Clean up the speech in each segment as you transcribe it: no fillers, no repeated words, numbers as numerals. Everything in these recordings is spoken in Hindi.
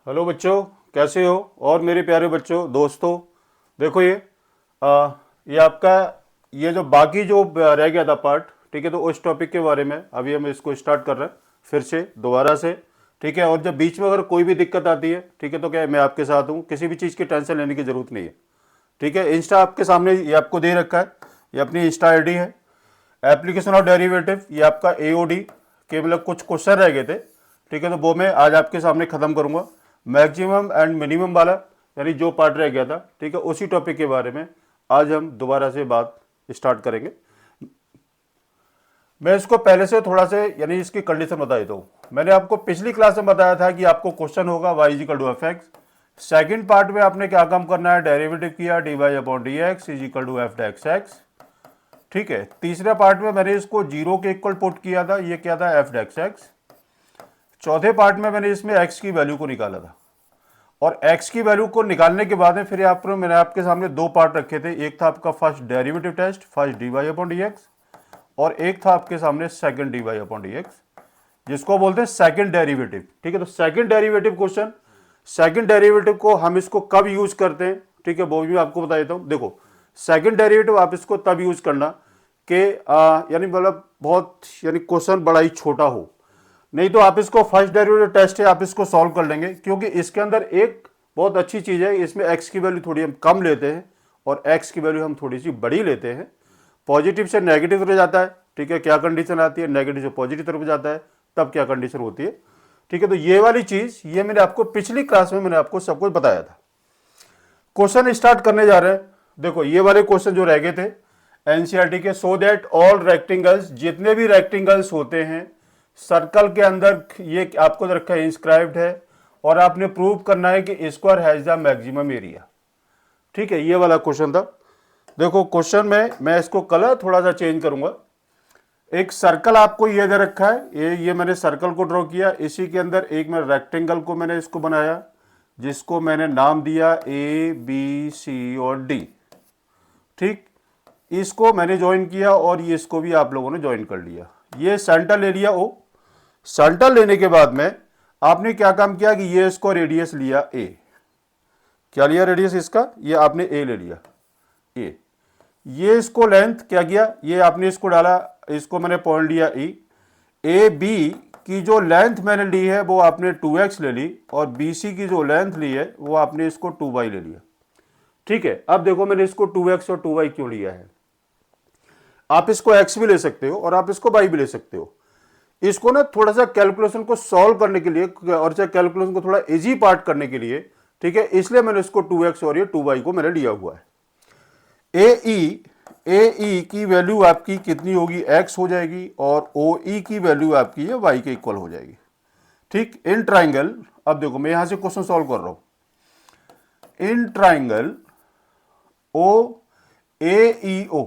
हेलो बच्चों, कैसे हो? और मेरे प्यारे बच्चों, दोस्तों, देखो ये आपका ये जो बाकी जो रह गया था पार्ट, ठीक है। तो उस टॉपिक के बारे में अभी हम इसको स्टार्ट कर रहे हैं फिर से दोबारा से, ठीक है। और जब बीच में अगर कोई भी दिक्कत आती है, ठीक है, तो क्या है, मैं आपके साथ हूँ, किसी भी चीज़ की टेंशन लेने की ज़रूरत नहीं है, ठीक है। इंस्टा आपके सामने ये आपको दे रखा है, ये अपनी इंस्टा आईडी है। एप्लीकेशन ऑफ डेरिवेटिव, ये आपका एओडी के मतलब कुछ क्वेश्चन रह गए थे, ठीक है। तो वो मैं आज आपके सामने खत्म करूंगा। मैक्सिमम एंड मिनिमम वाला यानी जो पार्ट रह गया था, ठीक है, उसी टॉपिक के बारे में आज हम दोबारा से बात स्टार्ट करेंगे। मैं इसको पहले से थोड़ा से यानी इसकी कंडीशन बता देता हूँ। मैंने आपको पिछली क्लास में बताया था कि आपको क्वेश्चन होगा y is equal to F X. Second part में आपने क्या काम करना है, डेरिवेटिव किया D Y upon D X is equal to F dash X, ठीक है। तीसरे पार्ट में मैंने इसको जीरो के इक्वल पुट किया था, ये क्या था, एफ डेक्स एक्स। चौथे पार्ट में मैंने इसमें एक्स की वैल्यू को निकाला था, और एक्स की वैल्यू को निकालने के बाद में फिर मैंने आपके सामने दो पार्ट रखे थे। एक था आपका first derivative test, first D Y upon D X, और एक था आपके सामने second D Y upon D X, जिसको बोलते हैं सेकंड डेरिवेटिव, ठीक है। तो second derivative question, second derivative को हम इसको कब यूज करते हैं, ठीक है, वो भी मैं आपको बता देता हूं। देखो, सेकंड डेरिवेटिव आप इसको तब यूज करना कि यानी मतलब बहुत यानी क्वेश्चन बड़ा ही छोटा हो, नहीं तो आप इसको फर्स्ट डेरिवेटिव टेस्ट है आप इसको सॉल्व कर लेंगे, क्योंकि इसके अंदर एक बहुत अच्छी चीज है, इसमें एक्स की वैल्यू थोड़ी हम कम लेते हैं और एक्स की वैल्यू हम थोड़ी सी बड़ी लेते हैं। पॉजिटिव से नेगेटिव तरफ जाता है, ठीक है, क्या कंडीशन आती है, नेगेटिव से पॉजिटिव तरफ जाता है, तब क्या कंडीशन होती है, ठीक है। तो ये वाली चीज ये मैंने आपको पिछली क्लास में मैंने आपको सब कुछ बताया था। क्वेश्चन स्टार्ट करने जा रहे हैं। देखो, ये वाले क्वेश्चन जो रह गए थे एनसीईआरटी के, सो दैट ऑल रेक्टेंगल्स, जितने भी रेक्टेंगल्स होते हैं सर्कल के अंदर, ये आपको रखा है इंस्क्राइब्ड है, और आपने प्रूव करना है कि square has the maximum area, ठीक है। ये वाला क्वेश्चन था। देखो क्वेश्चन में मैं इसको कलर थोड़ा सा चेंज करूंगा। एक सर्कल आपको ये दे रखा है, ये मैंने सर्कल को ड्रॉ किया, इसी के अंदर एक मैं रेक्टेंगल को मैंने इसको बनाया, जिसको मैंने नाम दिया ए बी सी और डी, ठीक। इसको मैंने ज्वाइन किया और ये इसको भी आप लोगों ने ज्वाइन कर लिया। ये सेंटर ले लिया ओ। सेंटर लेने के बाद में आपने क्या काम किया कि ये इसको रेडियस लिया ए। क्या लिया रेडियस इसका, ये आपने ए ले लिया ए। ये इसको लेंथ क्या किया, ये आपने इसको डाला, इसको मैंने पॉइंट लिया ई। ए बी की जो लेंथ मैंने ली है वो आपने 2x ले ली, और बी सी की जो लेंथ ली है वो आपने इसको 2y ले लिया, ठीक है। अब देखो मैंने इसको 2x और 2y क्यों लिया है। आप इसको x भी ले सकते हो और आप इसको y भी ले सकते हो। इसको ना थोड़ा सा कैलकुलेशन को सॉल्व करने के लिए और कैलकुलेशन को थोड़ा इजी पार्ट करने के लिए, ठीक है, इसलिए मैंने इसको 2x और ये 2y को मैंने लिया हुआ है। ए की वैल्यू आपकी कितनी होगी, x हो जाएगी, और ओ ई की वैल्यू आपकी ये y के इक्वल हो जाएगी, ठीक। इन ट्राइंगल, अब देखो मैं यहां से क्वेश्चन सॉल्व कर रहा हूं। इन ट्राइंगल ओ ए ई ओ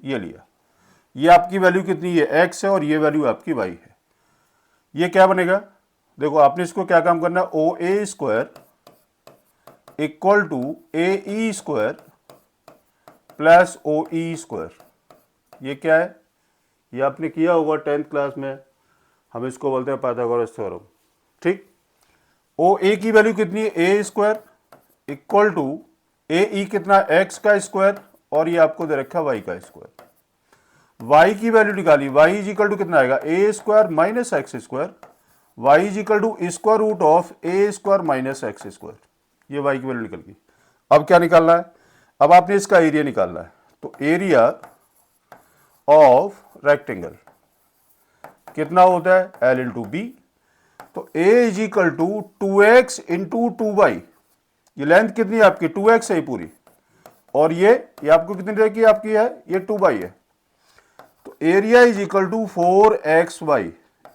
ये लिया, ये आपकी वैल्यू कितनी है, x है, और ये वैल्यू आपकी y है। ये क्या बनेगा, देखो आपने इसको क्या काम करना है, O A square equal to A E square plus O E square. ये क्या है, ये आपने किया होगा 10th क्लास में, हम इसको बोलते हैं पाइथागोरस थ्योरम, ठीक। ओ ए की वैल्यू कितनी है, ए स्क्वायर इक्वल टू ए ई कितना, एक्स का स्क्वायर, और ये आपको दे रखा है वाई का स्क्वायर। वाई की वैल्यू निकाली, वाई इज इक्वल टू कितना आएगा, A square minus x square, Y is equal to square root of A square minus x square. ये वाई की वैल्यू निकल गई। अब क्या निकालना है, अब आपने इसका एरिया निकालना है। तो एरिया ऑफ रेक्टेंगल कितना होता है, एल इंटू बी। तो A is equal to 2x into 2y, ये लेंथ कितनी है आपकी 2x है पूरी, और ये आपको कितनी रहेगी आपकी है, ये 2y है। तो area is equal to 4xy,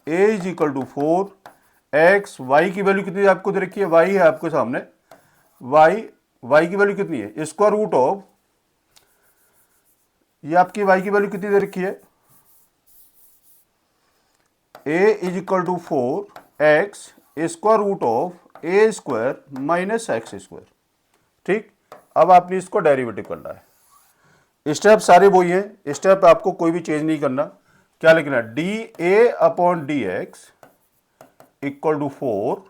A is equal to 4x, y की वैल्यू कितनी आपको दे रखी है, y है आपके सामने, y की वैल्यू कितनी है, स्क्वायर रूट ऑफ, ये आपकी y की वैल्यू कितनी दे रखी है, a is equal to 4x square root of A square minus x square, ठीक। अब आपने इसको डेरिवेटिव करना है। स्टेप सारे वही है, स्टेप आपको कोई भी चेंज नहीं करना। क्या लिखना है, D A upon D X equal to 4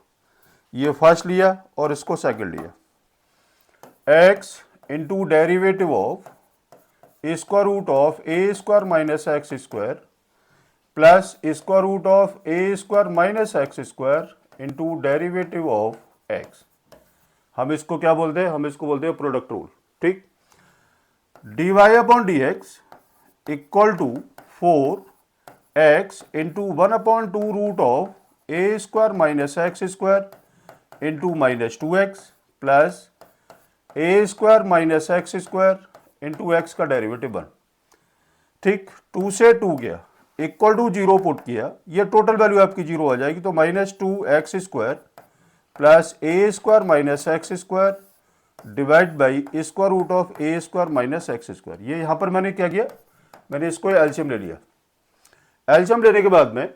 ये फर्स्ट लिया और इसको सेकंड लिया, x into derivative of square root of A square minus x square plus square root of A square minus x square into derivative of X. हम इसको क्या बोलते हैं, हम इसको बोलते हैं प्रोडक्ट रूल। ठीक, dy upon D X equal to 4x into 1/2 root of A square minus x square into minus 2x plus A square minus x square into X का डेरिवेटिव 1। ठीक, 2 से 2 गया, इक्वल टू 0 पुट किया, ये टोटल वैल्यू आपकी 0 आ जाएगी, तो minus 2x square plus A square minus x square divide by square root of A square minus x square. ये यहाँ पर मैंने क्या किया, मैंने इसको एलसीएम ले लिया। एलसीएम लेने के बाद में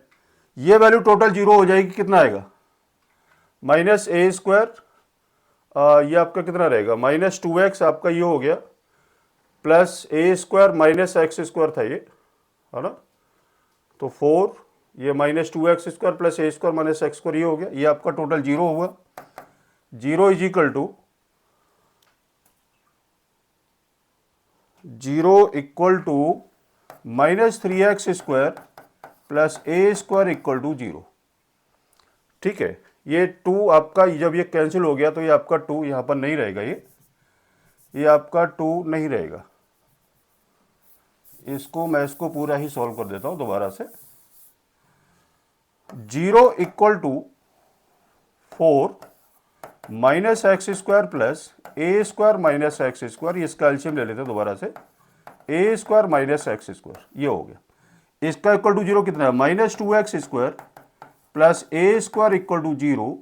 ये वैल्यू टोटल 0 हो जाएगी, कितना आएगा, माइनस ए स्क्वायर, ये आपका कितना रहेगा, माइनस 2x आपका ये हो गया, plus A square minus x square था ये, है ना, तो 4, ये minus 2x square plus A square minus x square ये हो गया, ये आपका टोटल 0 हुआ। 0 is equal to 0 equal to minus 3x square plus A square equal to 0। ठीक है, ये 2 आपका जब ये कैंसिल हो गया तो ये आपका 2 यहां पर नहीं रहेगा, ये आपका 2 नहीं रहेगा। इसको मैं इसको पूरा ही सॉल्व कर देता हूं दोबारा से। 0 equal to 4 minus x square plus A square minus x square, इसका एलसीएम ले लेते हैं दोबारा से, A square minus x square ये हो गया। इसका इक्वल टू 0 कितना है, minus 2x square plus A square equal to 0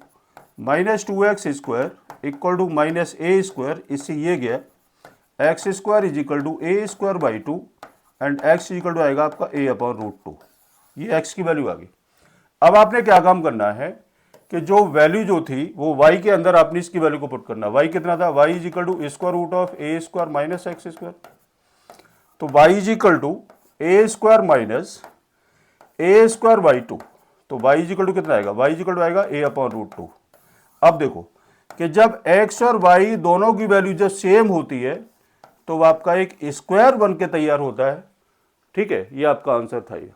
minus 2x square equal to minus A square, इससे ये गया X square is equal to A square by 2 and X equal to आएगा आपका ए अपॉन रूट 2। ये एक्स की वैल्यू आ गई। अब आपने क्या काम करना है कि जो वैल्यू जो थी वो y के अंदर आपने इसकी वैल्यू को पुट करना। y कितना था, y is equal to square root of A square minus x square, तो y is equal to A square minus A square by 2, तो y इज इक्वल टू कितना आएगा, y इज इक्वल टू आएगा a अपॉन रूट 2। अब देखो कि जब x और y दोनों की वैल्यू जब सेम होती है तो वो आपका एक स्क्वायर बन के तैयार होता है। ठीक है, ये आपका आंसर था। ये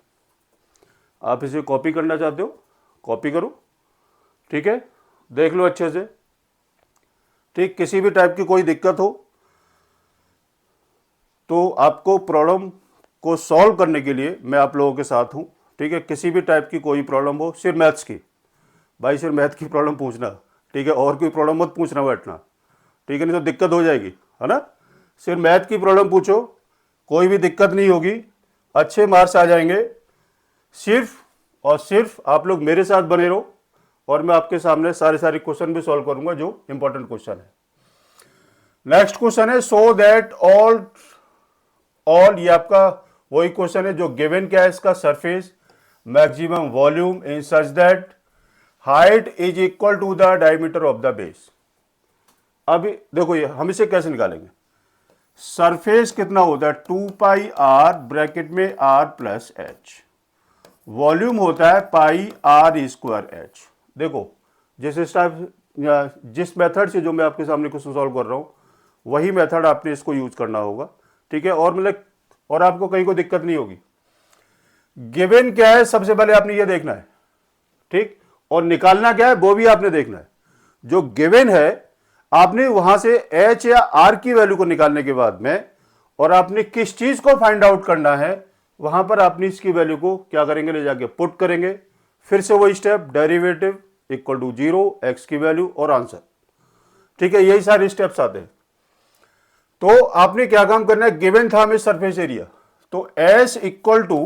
आप इसे कॉपी करना चाहते हो, कॉपी करो, ठीक है, देख लो अच्छे से। ठीक, किसी भी टाइप की कोई दिक्कत हो तो आपको प्रॉब्लम को सॉल्व करने के लिए मैं आप लोगों के साथ हूं। ठीक है, किसी भी टाइप की कोई प्रॉब्लम हो, सिर्फ मैथ्स की, भाई सिर्फ मैथ की प्रॉब्लम पूछना, ठीक है, और कोई प्रॉब्लम मत पूछना बैठना, ठीक है, नहीं तो दिक्कत हो जाएगी, है ना। सिर्फ मैथ की प्रॉब्लम पूछो, कोई भी दिक्कत नहीं होगी, अच्छे मार्क्स आ जाएंगे। सिर्फ और सिर्फ आप लोग मेरे साथ बने रहो और मैं आपके सामने सारे क्वेश्चन भी सॉल्व करूंगा जो इंपॉर्टेंट क्वेश्चन है। नेक्स्ट क्वेश्चन है सो दैट ऑल, ये आपका वही क्वेश्चन है जो गिवन क्या है, इसका surface maximum volume in such that height is equal to the diameter of the base. अभी देखो ये हम इसे कैसे निकालेंगे, सरफेस कितना होता है 2 पाई आर ब्रैकेट में आर प्लस एच, वॉल्यूम होता है पाई आर स्क्वायर एच। देखो जिस मेथड से जो मैं आपके सामने क्वेश्चन सॉल्व कर रहा हूं वही मेथड आपने इसको यूज करना होगा, ठीक है, और मतलब और आपको कहीं कोई दिक्कत नहीं होगी। गिवन क्या है सबसे पहले आपने ये देखना है, ठीक, और निकालना क्या है वो भी आपने देखना है। जो गिवन है आपने वहां से एच या आर की वैल्यू को निकालने के बाद में और आपने किस चीज को फाइंड आउट करना है वहां पर आपने इसकी वैल्यू को क्या करेंगे, ले जाके पुट करेंगे, फिर से वही step derivative equal to 0, X की वैल्यू और आंसर, ठीक है, यही सारे स्टेप्स आते हैं। तो आपने क्या काम करना है, गिवन था हमें सरफेस एरिया, तो S equal to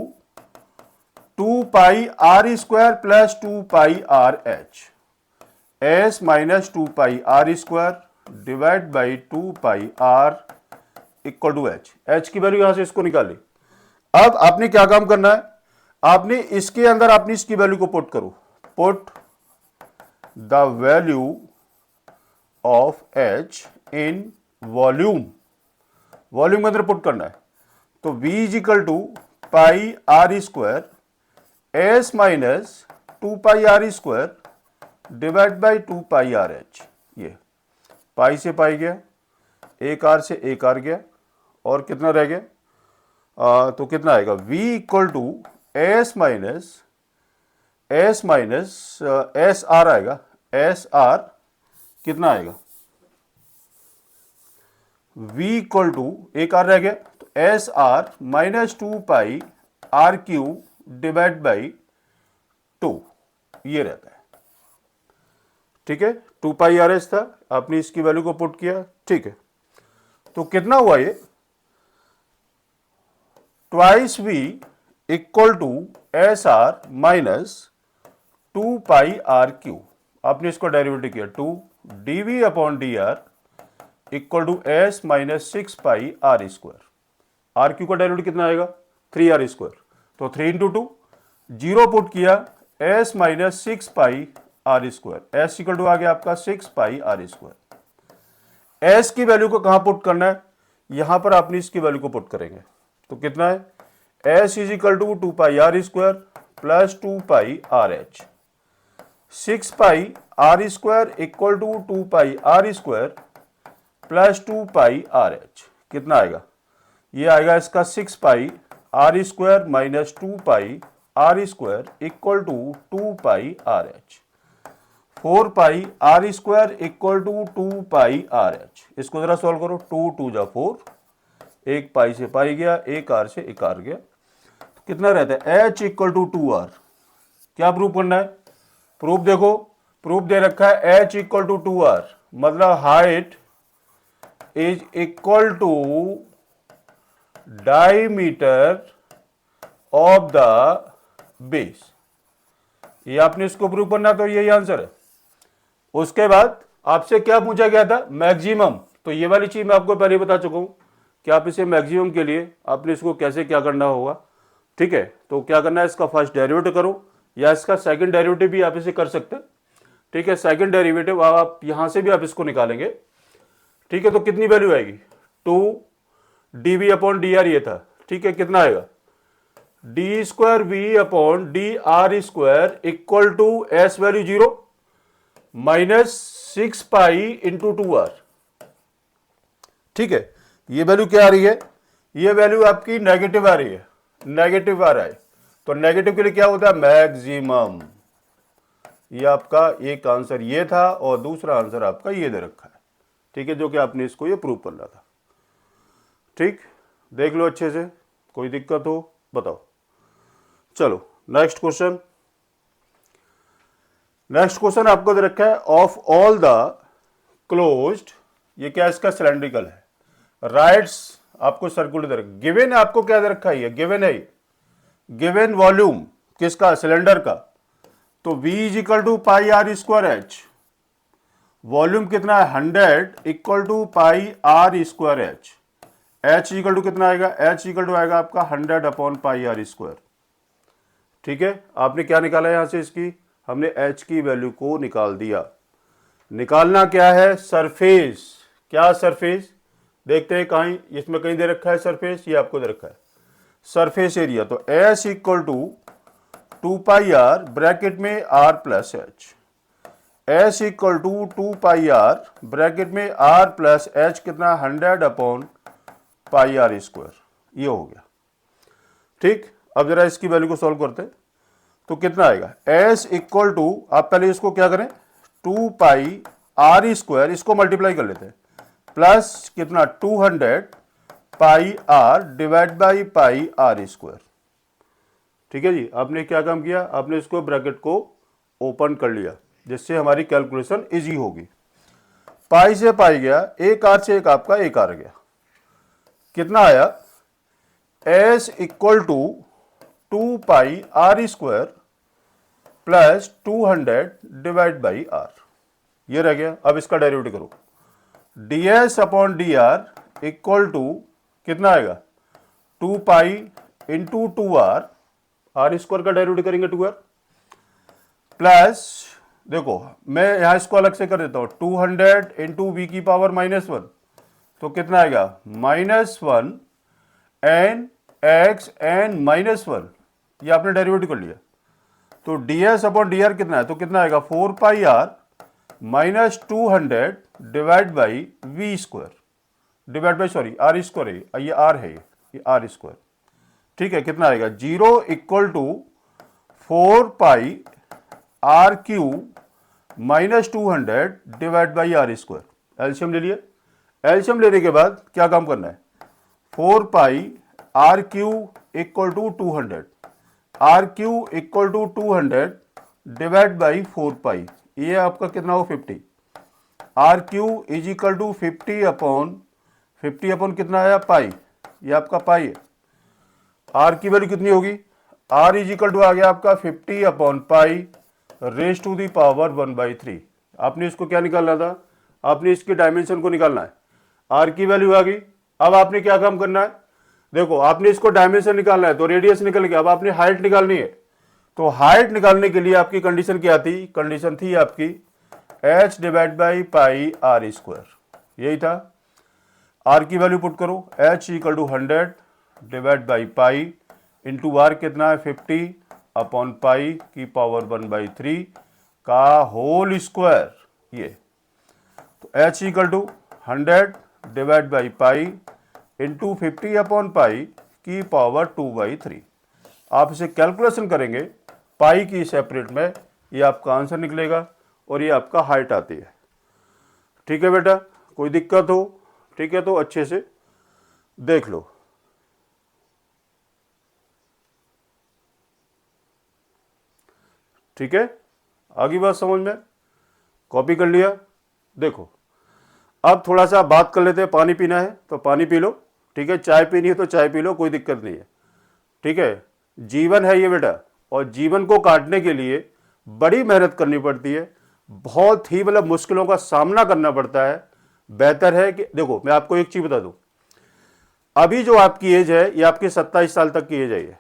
2 pi are square plus 2 pi R H, S minus 2 pi are square divide by 2 pi R equal to H, H की वैल्यू यहां से इसको निकाली। अब आपने क्या काम करना है, आपने इसके अंदर आपने इसकी वैल्यू को पुट करो, put the value of H in volume, volume के अंदर पुट करना है, तो v is equal to pi are square S minus 2 pi are square divide by 2 pi R H. ये पाई से पाई गया, एक आर से एक आर गया, और कितना रह गया? तो कितना आएगा? v equal to S minus S R आएगा। एस आर कितना आएगा? v इक्वल टू एक आर रह गया, तो S R minus 2 pi R cube divide by 2, ये रहता है। ठीक है, 2 पाई आर एस था, आपने इसकी वैल्यू को पुट किया। ठीक है, तो कितना हुआ ये? Twice V equal to S R minus 2 pi R cube. आपने इसको डेरिवेटिव किया, 2 D V upon D R equal to S minus 6 pi are square. R cube का डेरिवेटिव कितना आएगा? 3 आर स्क्वायर। तो 3 इंटू 2, जीरो पुट किया, S minus 6 pi are square. S equal to आ गया आपका 6 पाई आर स्क्वायर। एस की वैल्यू को कहां पुट करना है? यहां पर आपने इसकी वैल्यू को पुट करेंगे, तो कितना है? S is equal to 2 pi are square plus 2 pi R H. 6 pi are square equal to 2 pi are square plus 2 pi R H. कितना आएगा? ये आएगा इसका 6 pi are square minus 2 pi are square equal to 2 pi R H. 4 pi are square equal to 2 pi R H. इसको जरा सॉल्व करो, 2 2 जा 4, एक पाई से पाई गया, एक आर से एक आर गया, तो कितना रहता है? H equal to 2 R. क्या प्रूफ करना है? प्रूफ देखो, प्रूफ दे रखा है एच इक्वल टू 2 आर, मतलब height is equal to diameter of the base. ये आपने इसको प्रूव करना, तो यही आंसर है। उसके बाद आपसे क्या पूछा गया था? मैक्सिमम। तो ये वाली चीज मैं आपको पहले बता चुका हूं कि आप इसे मैक्सिमम के लिए आपने इसको कैसे क्या करना होगा। ठीक है, तो क्या करना है? इसका फर्स्ट डेरिवेटिव करो, या इसका सेकंड डेरिवेटिव भी आप इसे कर सकते हैं। ठीक है, सेकंड डेरिवेटिव आप यहां से भी आप इसको निकालेंगे। ठीक है, तो कितनी वैल्यू आएगी? 2 D V upon D R ये था। ठीक है, कितना आएगा? D square V upon D R square equal to S value 0 minus 6 pi into 2 R. ठीक है, ये वैल्यू क्या आ रही है? ये वैल्यू आपकी नेगेटिव आ रही है, नेगेटिव आ रहा है। तो नेगेटिव के लिए क्या होता है? मैक्सिमम। ये आपका एक आंसर ये था, और दूसरा आंसर आपका ये दे रखा है। ठीक है, जो कि आपने इसको ये प्रूव करना था। ठीक, देख लो अच्छे से, कोई दिक्कत हो बताओ। चलो नेक्स्ट क्वेश्चन। नेक्स्ट क्वेश्चन आपको दे रखा है, ऑफ ऑल द क्लोज्ड, ये क्या इसका सिलेंड्रिकल है, राइट्स आपको सर्कुलर दे रखा, गिवन आपको क्या दे रखा है? गिवन है, गिवन वॉल्यूम किसका? सिलेंडर का। तो V is equal to pi are square H. Volume कितना है? 100 equal to pi are square H. H equal to कितना आएगा? एच इक्वल टू आएगा आपका 100 अपॉन पाई आर स्क्वायर। ठीक है, आपने क्या निकाला यहां से? इसकी हमने एच की वैल्यू को निकाल दिया। निकालना क्या है? सरफेस। क्या सरफेस? देखते हैं कहीं इसमें कहीं दे रखा है सरफेस, ये आपको दे रखा है सरफेस एरिया। तो S equal to 2 pi R bracket में R plus H. S equal to 2 pi R bracket में आर प्लस एच कितना? 100 अपॉन पाई आर स्क्वायर। ये हो गया। ठीक, अब जरा इसकी वैल्यू को सॉल्व करते हैं, तो कितना आएगा? एस इक्वल टू, आप पहले इसको क्या करें? 2 पाई आर स्क्वायर, इसको मल्टीप्लाई कर लेते हैं, प्लस कितना? 200 pi R divide by pi are square. ठीक है जी, आपने क्या काम किया? आपने इसको ब्रैकेट को ओपन कर लिया, जिससे हमारी कैलकुलेशन इजी होगी। पाई से पाई गया, एक आर से एक आपका एक आर गया, कितना आया? S equal to 2 pi are square plus 200 divide by R, ये रह गया। अब इसका डेरिवेटिव करो, D S upon D R equal to कितना आएगा? 2 पाई इंटू 2 आर स्क्वायर का डेरिवेटिव करेंगे 2r, प्लस देखो मैं यहां इसको अलग से कर देता हूं, 200 इंटू वी की पावर -1, तो कितना आएगा? -1 एन एक्स एन -1, ये आपने डेरिवेटिव कर लिया। तो ds अपॉन डी आर कितना है, तो कितना आएगा 4 pi R minus 200 divide by V square divide by sorry R square है, ये आर है, ये आर स्क्वायर। ठीक है, कितना आएगा 0 equal to 4 pi R cube minus 200 divide by R square. LCM ले लिए। एलसीएम लेने के बाद क्या काम करना है, 4 pi R cube equal to 200, R cube equal to 200 divide by 4 pi, ये आपका कितना हो 50। R cube is equal to 50 upon कितना आया पाई, ये आपका पाई है। आर की वैल्यू कितनी होगी, आर इज इक्वल टू आ गया आपका 50 upon pi raise to the power 1/3। आपने इसको क्या निकालना था, आपने इसके डायमेंशन को निकालना है। आर की वैल्यू आ गई। अब आपने क्या काम करना है, देखो आपने इसको डायमेंशन निकालना है तो रेडियस निकल गया, अब आपने हाइट निकालनी है। तो हाइट निकालने के लिए आपकी कंडीशन क्या थी, कंडीशन थी आपकी h divide by pi are square, यही था। आर की वैल्यू पुट करो, h equal to 100 divide by pi into R कितना है 50 अपॉन पाई की पावर 1/3 का होल स्क्वायर, ये तो h equal to 100 divide by pi into 50 upon pi की पावर 2/3। आप इसे कैलकुलेशन करेंगे पाई की सेपरेट में, ये आपका आंसर निकलेगा और ये आपका हाइट आती है। ठीक है बेटा, कोई दिक्कत हो, ठीक है तो अच्छे से देख लो। ठीक है, आगे बात समझ में, कॉपी कर लिया। देखो अब थोड़ा सा बात कर लेते हैं, पानी पीना है तो पानी पी लो, ठीक है, चाय पीनी है तो चाय पी लो, कोई दिक्कत नहीं है। ठीक है, जीवन है ये बेटा, और जीवन को काटने के लिए बड़ी मेहनत करनी पड़ती है, बहुत ही मतलब मुश्किलों का सामना करना पड़ता है। बेहतर है कि देखो मैं आपको एक चीज बता दूं, अभी जो आपकी एज है ये आपकी 27 साल तक की एज है ये,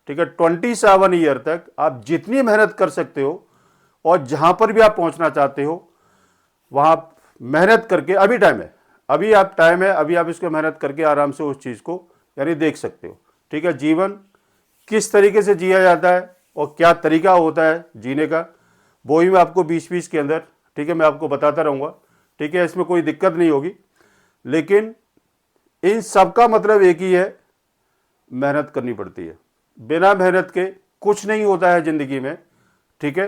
ठीक है, 27 ईयर तक आप जितनी मेहनत कर सकते हो और जहां पर भी आप पहुंचना चाहते हो वहां मेहनत करके, अभी टाइम है, अभी आप टाइम है, अभी आप इसको मेहनत करके आराम से उस चीज को यानी देख सकते हो। ठीक है, जीवन किस तरीके से जिया जाता है और क्या तरीका होता है जीने का, वो ही मैं आपको 20-20 के अंदर, ठीक है, मैं आपको बताता रहूँगा। ठीक है, इसमें कोई दिक्कत नहीं होगी, लेकिन इन सब का मतलब एक ही है, मेहनत करनी पड़ती है। बिना मेहनत के कुछ नहीं होता है ज़िंदगी में। ठीक है,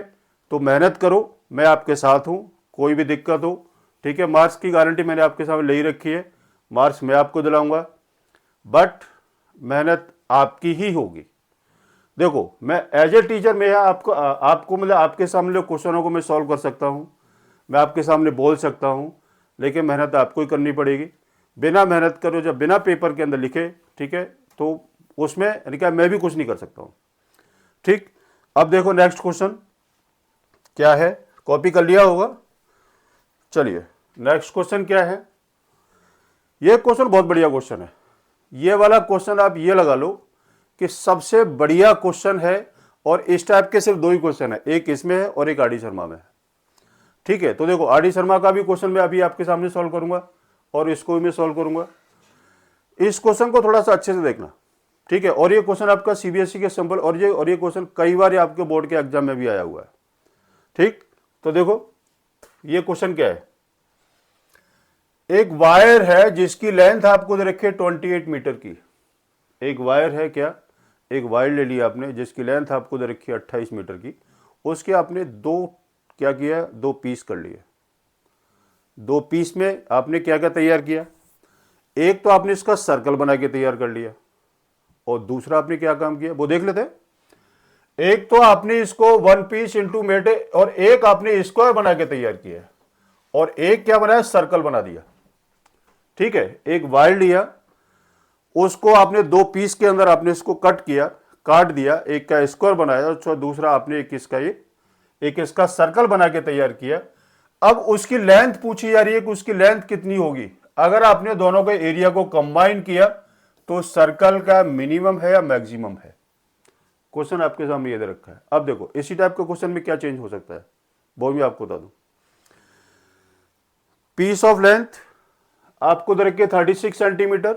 तो मेहनत करो, मैं आपके साथ हूँ, कोई भी दिक्कत हो, ठीक है, मार्क्स की गारंटी मैंने आपके सामने ले ही रखी है, मार्क्स मैं आपको दिलाऊंगा, बट मेहनत आपकी ही होगी। देखो मैं एज ए टीचर मैं आपको मतलब आपके सामने क्वेश्चनों को मैं सॉल्व कर सकता हूँ, मैं आपके सामने बोल सकता हूँ, लेकिन मेहनत आपको ही करनी पड़ेगी। बिना मेहनत करो, जब बिना पेपर के अंदर लिखे, ठीक है, तो उसमें यानी क्या मैं भी कुछ नहीं कर सकता हूँ। ठीक, अब देखो नेक्स्ट क्वेश्चन क्या है, कॉपी कर लिया होगा। चलिए नेक्स्ट क्वेश्चन क्या है, ये क्वेश्चन बहुत बढ़िया क्वेश्चन है। ये वाला क्वेश्चन आप ये लगा लो कि सबसे बढ़िया क्वेश्चन है, और इस टाइप के सिर्फ दो ही क्वेश्चन है, एक इसमें है और एक आर.डी. शर्मा में है। ठीक है, तो देखो आर.डी. शर्मा का भी क्वेश्चन मैं अभी आपके सामने सॉल्व करूंगा और इसको भी मैं सॉल्व करूंगा। इस क्वेश्चन को थोड़ा सा अच्छे से देखना, ठीक है, और ये क्वेश्चन आपका सीबीएसई के सिंपल, और ये क्वेश्चन कई बार आपके बोर्ड के एग्जाम में भी आया हुआ है। ठीक, तो देखो ये क्वेश्चन क्या है, एक वायर है जिसकी लेंथ आपको दे रखी है 28 मीटर की। एक वायर है, क्या, एक वायर ले लिया आपने जिसकी लेंथ आपको दे रखी है 28 मीटर की, उसके आपने क्या किया, दो पीस कर लिए। दो पीस में आपने क्या क्या तैयार किया, एक तो आपने इसका सर्कल बना के तैयार कर लिया, और दूसरा आपने क्या काम किया वो देख लेते हैं। एक तो आपने इसको वन पीस इंटू मेटे, और एक आपने स्क्वायर बना के तैयार किया, और एक क्या बनाया, सर्कल बना दिया। ठीक है, एक वायर लिया, उसको आपने दो पीस के अंदर आपने इसको काट दिया, एक का स्क्वायर बनाया और दूसरा आपने एक इसका सर्कल बना के तैयार किया। अब उसकी लेंथ पूछी जा रही है कि उसकी लेंथ कितनी होगी। अगर आपने दोनों के एरिया को कंबाइन किया तो सर्कल का मिनिमम है या मैक्सिमम है, क्वेश्चन आपके सामने ये दे रखा है। अब देखो इसी टाइप के क्वेश्चन में क्या चेंज हो सकता है वो भी आपको बता दूं। पीस ऑफ लेंथ आपको दे रखी है 36 सेंटीमीटर,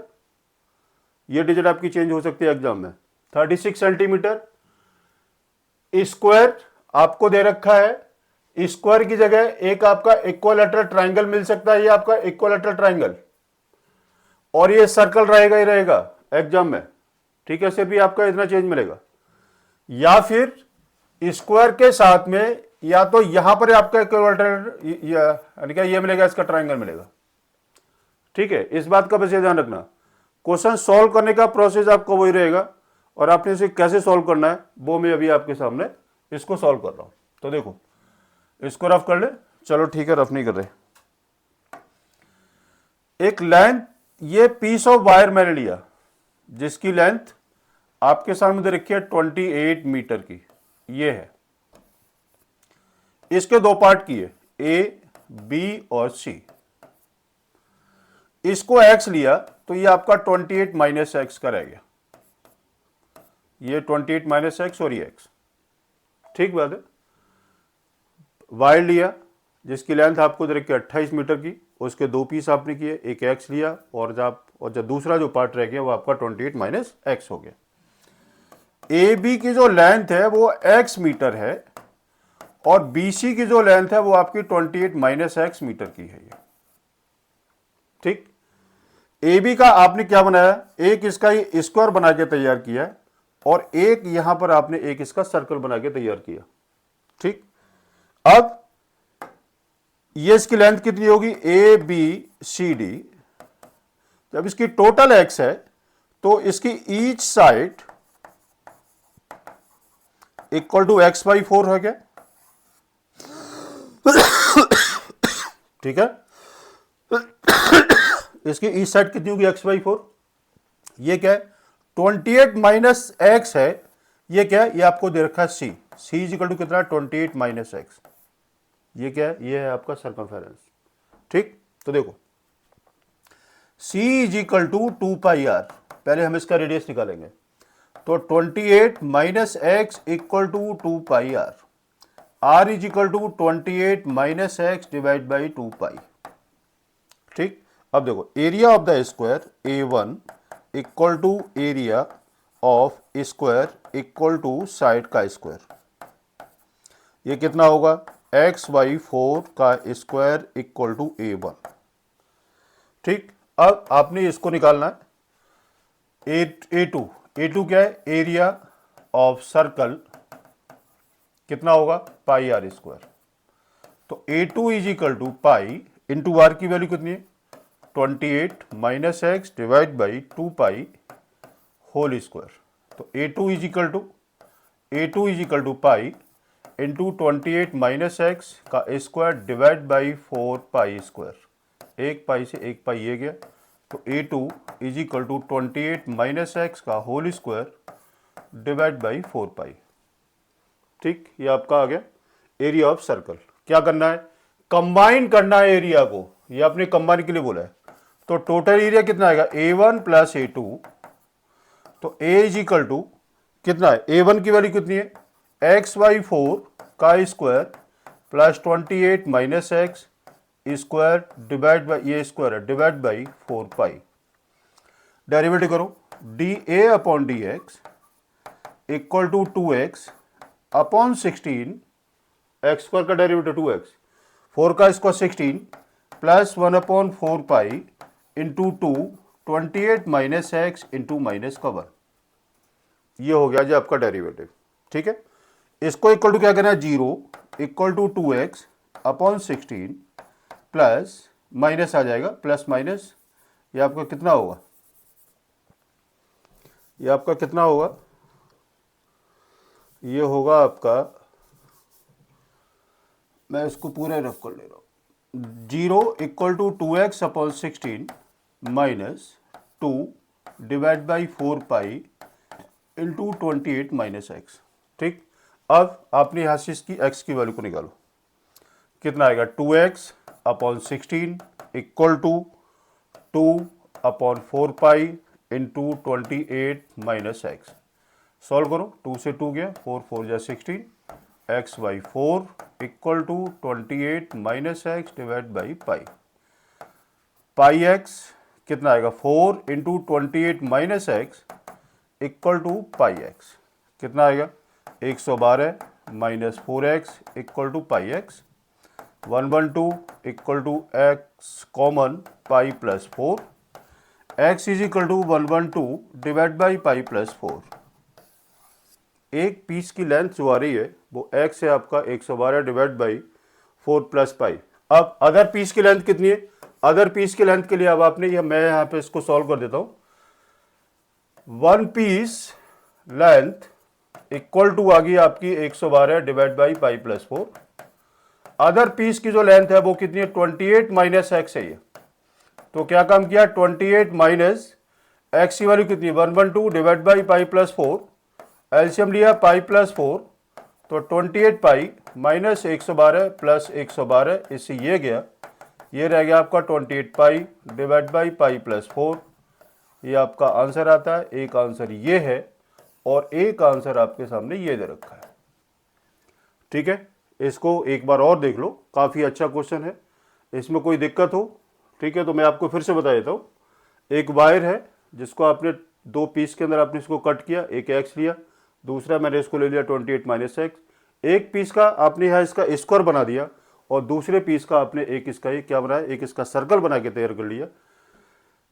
ये डिजिट आपकी चेंज हो सकती है एग्जाम में, 36 सेंटीमीटर। स्क्वायर आपको दे रखा है, स्क्वायर की जगह एक आपका इक्विलैटरल ट्राइंगल मिल सकता है, ये आपका इक्विलैटरल ट्राइंगल, और ये सर्कल रहेगा ही रहेगा एग्जाम में, ठीक है, सिर्फ भी आपका इतना चेंज मिलेगा। या फिर स्क्वायर के साथ में या तो यहां पर आपका इक्विलैटरल यानी कि ये मिलेगा, इसका ट्राइंगल मिलेगा, ठीक है। इस बात का बस ध्यान रखना, क्वेश्चन सॉल्व करने का प्रोसेस आपको वही रहेगा, और आपने इसे कैसे सॉल्व करना है वो मैं अभी आपके सामने इसको सॉल्व कर रहा हूं। तो देखो, इसको रफ कर ले, चलो ठीक है, रफ नहीं कर रहे। एक लेंथ, ये पीस ऑफ वायर मैंने लिया जिसकी लेंथ आपके सामने दे रखी है 28 मीटर की, ये है, इसके दो पार्ट किए, ए बी और सी। इसको x लिया तो ये आपका 28 माइनस एक्स का रह गया, ये 28 माइनस एक्स और ये x, ठीक बात है। वायर लिया जिसकी लेंथ आपको दे रखी है 28 मीटर की, उसके दो पीस आपने किए, एक x लिया और जब दूसरा जो पार्ट रह गया वो आपका 28 माइनस एक्स हो गया। ए बी की जो लेंथ है वो x मीटर है, और बी सी की जो लेंथ है वो आपकी 28 माइनस एक्स मीटर की है ये, ठीक। ए बी का आपने क्या बनाया, एक इसका स्क्वायर बना के तैयार किया, और एक यहां पर आपने एक इसका सर्कल बना के तैयार किया, ठीक। अब ये इसकी लेंथ कितनी होगी, ए बी सी डी, जब इसकी टोटल एक्स है तो इसकी each side equal to X by 4 है क्या, ठीक है। इसकी ईच साइड कितनी होगी, एक्स बाई 4, ये क्या है 28 माइनस एक्स है, ये क्या है, ये आपको दे रखा है सी, सी इज इक्वल टू कितना, 28 माइनस एक्स, ये क्या है, ये है आपका सर्कमफेरेंस, ठीक। तो देखो c is equal to 2 pi R, पहले हम इसका रेडियस निकालेंगे, तो 28 minus X equal to 2 pi are, R is equal to 28 minus x divide by 2 pi, ठीक। अब देखो, area of the square A1 equal to area of square equal to side का स्क्वायर, ये कितना होगा, एक्स बाई 4 का स्क्वायर इक्वल टू A1, ठीक। अब आपने इसको निकालना है, A2 क्या है, एरिया ऑफ सर्कल कितना होगा, पाई आर स्क्वायर, तो A2 is equal to pi into R की वैल्यू कितनी है, 28 minus x divide by 2 pi whole square, तो A2 is equal to pi into 28 minus X का square divide by 4 pi square, एक पाई से एक पाई ये गया, तो A2 is equal to 28 minus X का whole square divide by 4 pi, ठीक। ये आपका आ गया एरिया ऑफ सर्कल। क्या करना है, कंबाइन करना है एरिया को, ये आपने कंबाइन के लिए बोला है, तो टोटल एरिया कितना आएगा, A1 प्लस A2, तो A इज इक्वल टू कितना है, A1 की वैल्यू कितनी है, एक्स बाई 4 का square plus 28 minus x square divide by, ये स्क्वायर है, डिवाइड बाई 4 पाई, डेरिवेटिव करो, D A upon D X equal to 2x upon 16, X square का डेरिवेटिव 2x, 4 का square 16 plus 1 upon 4 pi into 2, 28 minus X into minus का 1, ये हो गया जी आपका डेरिवेटिव, ठीक है। इसको इक्वल टू क्या करना है, 0 equal to 2x upon 16 plus minus आ जाएगा, प्लस माइनस ये आपका कितना होगा, ये आपका कितना होगा, ये होगा आपका, मैं इसको पूरा रफ कर ले रहा हूँ, 0 equal to 2x upon 16 minus 2 divide by 4 pi into 28 minus X, ठीक। अब आपने यहाँ से इसकी x की वैल्यू को निकालो, कितना आएगा, 2x upon 16 equal to 2 upon 4 pi into 28 minus X, solve करो, 2 से 2 गया, 4 4 जा 16, X by 4 equal to 28 minus x divide by pi, pi X कितना आएगा, 4 into 28 minus X equal to pi X, कितना आएगा, 112 minus 4x equal to pi X, 112 equal to X common pi plus 4, x is equal to 112 divide by pi plus 4। एक पीस की लेंथ जो आ रही है वो x है आपका 112 डिवाइड बाई 4 प्लस पाई। अब अदर पीस की लेंथ कितनी है? अदर पीस की लेंथ के लिए अब आपने मैं यहां पे इसको सॉल्व कर देता हूं। One piece length equal to आ गई आपकी 112 divide by pi plus 4। Other piece की जो लेंथ है वो कितनी है? 28 माइनस एक्स है ये। तो क्या काम किया? 28 माइनस एक्स की वैल्यू कितनी? 112 divide by pi plus 4। LCM लिया पाई प्लस 4, तो 28 पाई माइनस 112 प्लस 112, इससे ये गया, ये रह गया आपका 28 pi divide by pi plus 4। ये आपका आंसर आता है। एक आंसर ये है और एक आंसर आपके सामने ये दे रखा है। ठीक है, इसको एक बार और देख लो, काफ़ी अच्छा क्वेश्चन है। इसमें कोई दिक्कत हो, ठीक है, तो मैं आपको फिर से बता देता हूँ। एक वायर है जिसको आपने दो पीस के अंदर आपने इसको कट किया, एक एक्स लिया, दूसरा मैंने इसको ले लिया 28 माइनस एक्स। एक पीस का आपने यहाँ इसका स्क्वायर बना दिया और दूसरे पीस का आपने एक इसका ये क्या बनाया, एक इसका सर्कल बना के तैयार कर लिया।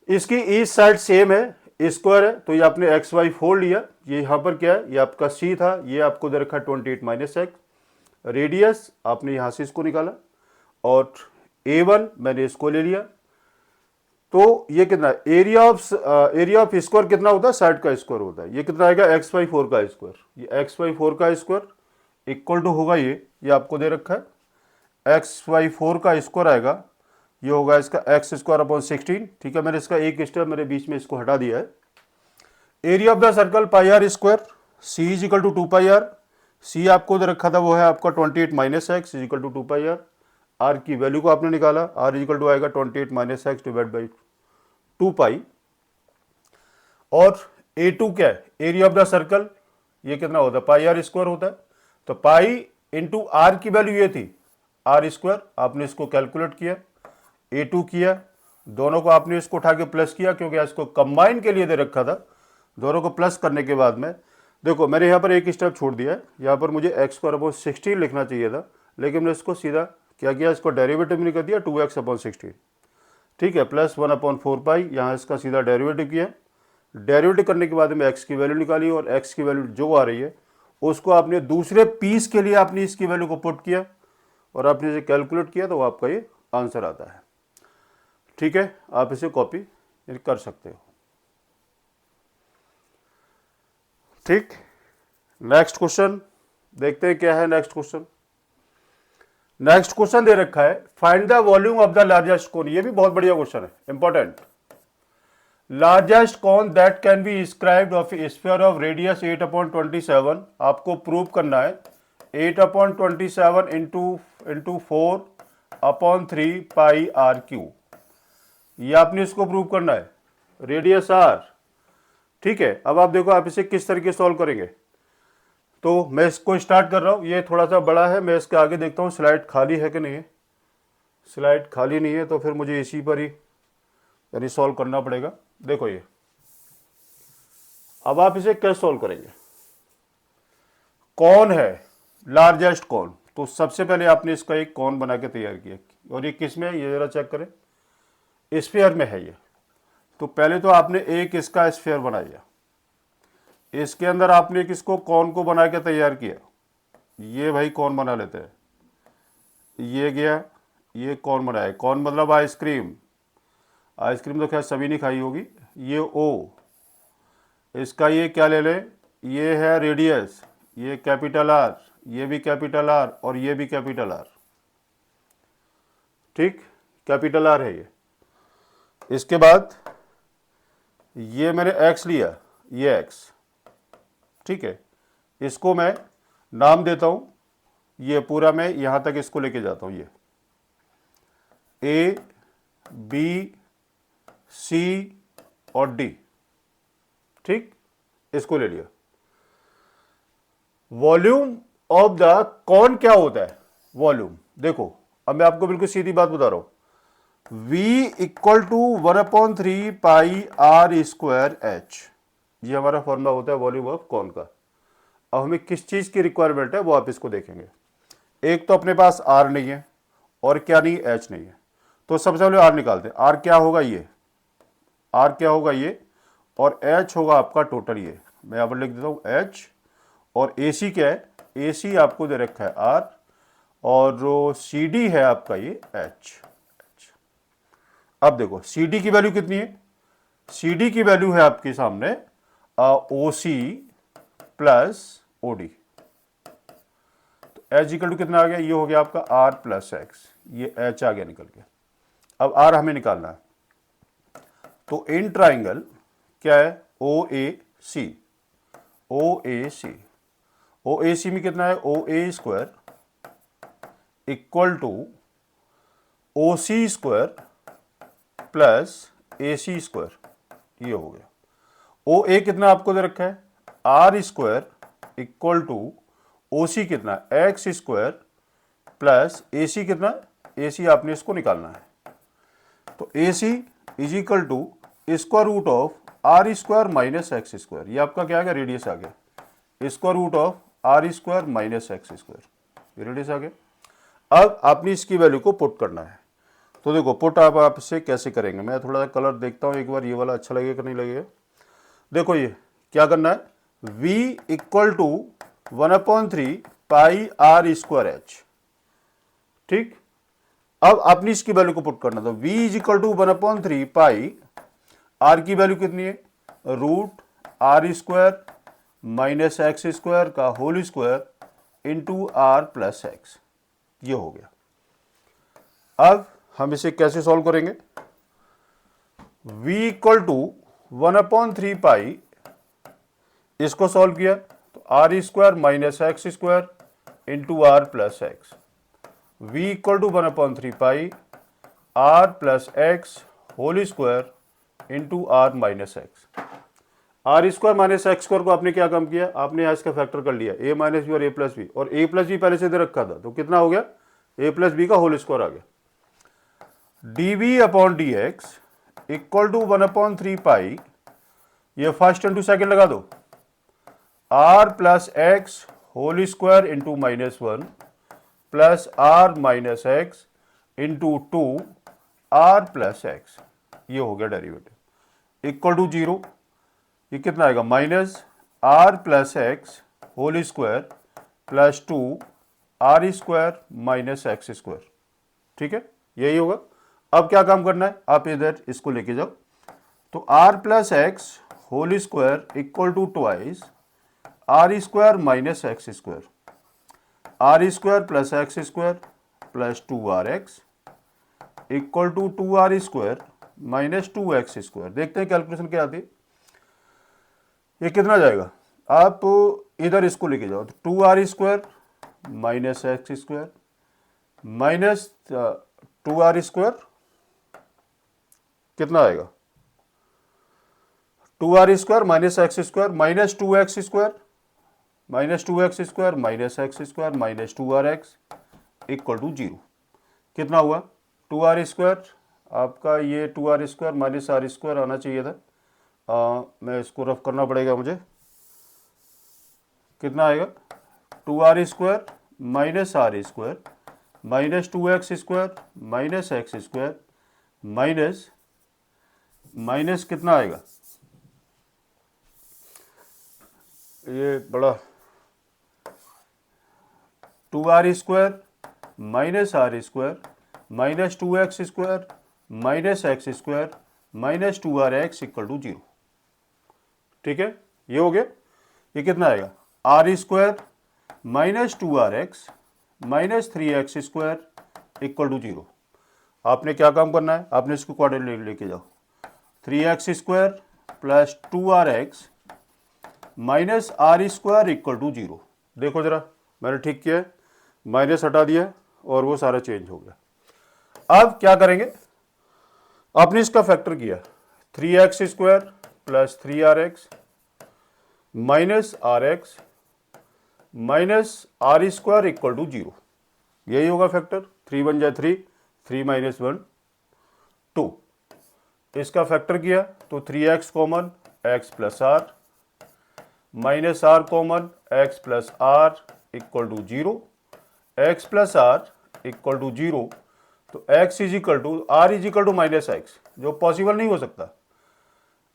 इसकी ईच साइड सेम है, स्क्वायर है, तो ये आपने एक्स वाई फोल्ड लिया। ये यहाँ पर क्या है? ये आपका सी था, ये आपको दे रखा 28 माइनस एक्स। रेडियस आपने यहाँ से इसको निकाला और A1 मैंने इसको ले लिया। तो ये कितना? एरिया ऑफ स्क्वायर कितना होता है? साइड का स्क्वायर होता है। ये कितना आएगा? एक्स वाई 4 का स्क्वायर। ये एक्स वाई 4 का स्क्वायर इक्वल टू होगा ये आपको दे रखा है एक्स वाई 4 का स्क्वायर आएगा, ये होगा इसका एक्स स्क्वायर अपॉन 16। ठीक है, मैंने इसका एक स्टेप मेरे बीच में इसको हटा दिया है। Area of the circle pi are square, C is equal to 2 pi r. C आपको दे रखा था वो है आपका 28 minus x is equal to 2 pi are. R की वैल्यू को आपने निकाला, आर इज इक्वल टू आएगा 28 minus x divide by 2 pi. और A2 क्या है? एरिया ऑफ द सर्कल, ये कितना होता है? पाई आर स्क्वायर होता है। तो पाई इंटू आर की वैल्यू ये थी आर स्क्वायर, आपने इसको कैलकुलेट किया, A2 किया, दोनों को आपने इसको उठा के प्लस किया क्योंकि इसको कंबाइन के लिए दे रखा था। दोनों को प्लस करने के बाद में देखो मैंने यहाँ पर एक स्टेप छोड़ दिया है। यहाँ पर मुझे एक्स स्क्वायर अपॉन 16 लिखना चाहिए था, लेकिन मैंने इसको सीधा क्या किया, इसको डेरिवेटिव में कर दिया 2x अपॉन 16। ठीक है, प्लस 1 अपॉन 4 पाई, यहाँ इसका सीधा डेरिवेटिव किया। डेरिवेटिव करने के बाद में एक्स की वैल्यू निकाली और एक्स की वैल्यू जो आ रही है उसको आपने दूसरे पीस के लिए आपने इसकी वैल्यू को पुट किया और आपने इसे कैलकुलेट किया, तो आपका ये आंसर आता है। ठीक है, आप इसे कॉपी कर सकते हो। ठीक, नेक्स्ट क्वेश्चन देखते हैं क्या है। नेक्स्ट क्वेश्चन दे रखा है, find the volume of the largest cone. ये भी बहुत बढ़िया क्वेश्चन है, important. Largest cone that can be inscribed of sphere of radius 8/27। आपको प्रूव करना है 8/27 इंटू 4/3 पाई आर क्यू। ये आपने इसको प्रूव करना है, रेडियस आर। ठीक है, अब आप देखो आप इसे किस तरीके से सॉल्व करेंगे। तो मैं इसको स्टार्ट कर रहा हूं, ये थोड़ा सा बड़ा है, मैं इसके आगे देखता हूं स्लाइड खाली है कि नहीं है। स्लाइड खाली नहीं है तो फिर मुझे इसी पर ही यानी सॉल्व करना पड़ेगा। देखो ये, अब आप इसे कैसे सॉल्व करेंगे। कौन है लार्जेस्ट कौन, तो सबसे पहले आपने इसका एक कौन बना के तैयार किया, और ये किस में है ये जरा चेक करें, स्फीयर में है ये। तो पहले तो आपने एक इसका स्फीयर बनाया, इसके अंदर आपने किसको कौन को बना के तैयार किया, ये भाई कौन बना लेते हैं, ये गया, ये कौन बनाया, कौन मतलब आइसक्रीम। आइसक्रीम तो खैर सभी ने खाई होगी। ये ओ, इसका ये क्या ले लें, ये है रेडियस, ये कैपिटल आर, ये भी कैपिटल आर और ये भी कैपिटल आर। ठीक, कैपिटल आर है ये। इसके बाद ये मैंने एक्स लिया, ये एक्स। ठीक है, इसको मैं नाम देता हूं, ये पूरा मैं यहां तक इसको लेके जाता हूं, ये ए बी सी और डी। ठीक, इसको ले लिया। वॉल्यूम ऑफ द कौन क्या होता है, वॉल्यूम देखो, अब मैं आपको बिल्कुल सीधी बात बता रहा हूं, V equal to 1/3 pi are square H, ये हमारा फॉर्मूला होता है वॉल्यूम ऑफ कौन का। अब हमें किस चीज़ की रिक्वायरमेंट है वो आप इसको देखेंगे। एक तो अपने पास आर नहीं है और क्या नहीं, एच नहीं है। तो सबसे पहले आर निकालते हैं। आर क्या होगा, ये आर क्या होगा ये, और एच होगा आपका टोटल ये। मैं यहाँ पर लिख देता हूँ एच, और ए सी क्या है, ए सी आपको दे रखा है आर, और जो सी डी है आपका ये एच। अब देखो सी डी की वैल्यू कितनी है, सी डी की वैल्यू है आपके सामने ओ सी प्लस ओ डी। तो एच इक्वल टू कितना आ गया, ये हो गया आपका आर प्लस एक्स, ये एच आ गया निकल के। अब आर हमें निकालना है। तो इन ट्राइंगल क्या है, ओ ए सी, ओ ए सी, ओ ए सी में कितना है, O A square equal to O C square plus A C square, ये हो गया। ओ ए कितना आपको दे रखा है, r square equal to O C कितना, x square plus A C कितना, ए सी आपने इसको निकालना है। तो A C is equal to square root of r square minus x square, ये आपका क्या आ गया, रेडियस आ गया। Square root of r square minus x square, ये रेडियस आ गया। अब आपने इसकी वैल्यू को पुट करना है। तो देखो पुट आप इसे कैसे करेंगे, मैं थोड़ा सा कलर देखता हूँ एक बार, ये वाला अच्छा लगेगा कि नहीं लगेगा। देखो ये क्या करना है, v equal to 1/3 pi are square H, ठीक। अब आपने इसकी वैल्यू को पुट करना, तो v is equal to 1/3 pi, are की वैल्यू कितनी है, root r square minus x square का whole square into are plus x, ये हो गया। अब हम इसे कैसे सॉल्व करेंगे, v इक्वल टू 1/3 पाई, इसको सॉल्व किया तो R square minus x square into are plus X, v equal to 1/3 pi R plus X whole square into R minus X. R square minus x square को आपने क्या कम किया, आपने यहाँ इसका फैक्टर कर लिया, ए माइनस बी और ए प्लस बी, और ए प्लस बी पहले से दे रखा था, तो कितना हो गया, ए प्लस बी का होल स्क्वायर आ गया। D V upon D X equal to 1/3 pi, ये फर्स्ट इंटू सेकेंड लगा दो, R plus X whole square into -1 plus R minus X into 2 R plus x, ये हो गया डेरिवेटिव इक्वल टू 0। ये कितना आएगा, minus R plus X whole square plus 2 R square minus x square, ठीक है, यही होगा। अब क्या काम करना है, आप इधर इसको लेके जाओ, तो R plus X whole square equal to twice R square minus x square, R square plus X square plus 2rx equal to 2r square minus 2x square. देखते हैं कैलकुलेशन क्या आती है, ये कितना जाएगा, आप इधर इसको लेके जाओ, तो 2r square minus x square minus 2r square कितना आएगा, 2r square minus x square minus 2x square minus 2x square minus x square minus 2rx equal to 0। कितना हुआ, 2r स्क्वायर आपका, ये 2r square minus R square आना चाहिए था, मैं इसको रफ करना पड़ेगा मुझे, कितना आएगा, 2r square minus R square minus 2x square minus x square minus minus कितना आएगा, ये बड़ा 2r square minus R square minus 2x square minus x square minus 2rx equal to 0, ठीक है, ये हो गया। ये कितना आएगा, R square minus 2rx minus 3x square equal to 0। आपने क्या काम करना है, आपने इसको क्वाड्रेटिक लेके जाओ, 3x square plus 2rx minus R square equal to 0। देखो जरा, मैंने ठीक किया, माइनस हटा दिया और वो सारा चेंज हो गया। अब क्या करेंगे, आपने इसका फैक्टर किया, 3x square plus 3rx minus rx minus R square equal to 0, यही होगा फैक्टर। 3 बन जाए 3, 3 माइनस 1 2, इसका फैक्टर किया तो 3x common, x plus R minus R common, X plus R equal to 0, X plus R equal to 0, तो x is equal to R is equal to minus X, जो पॉसिबल नहीं हो सकता।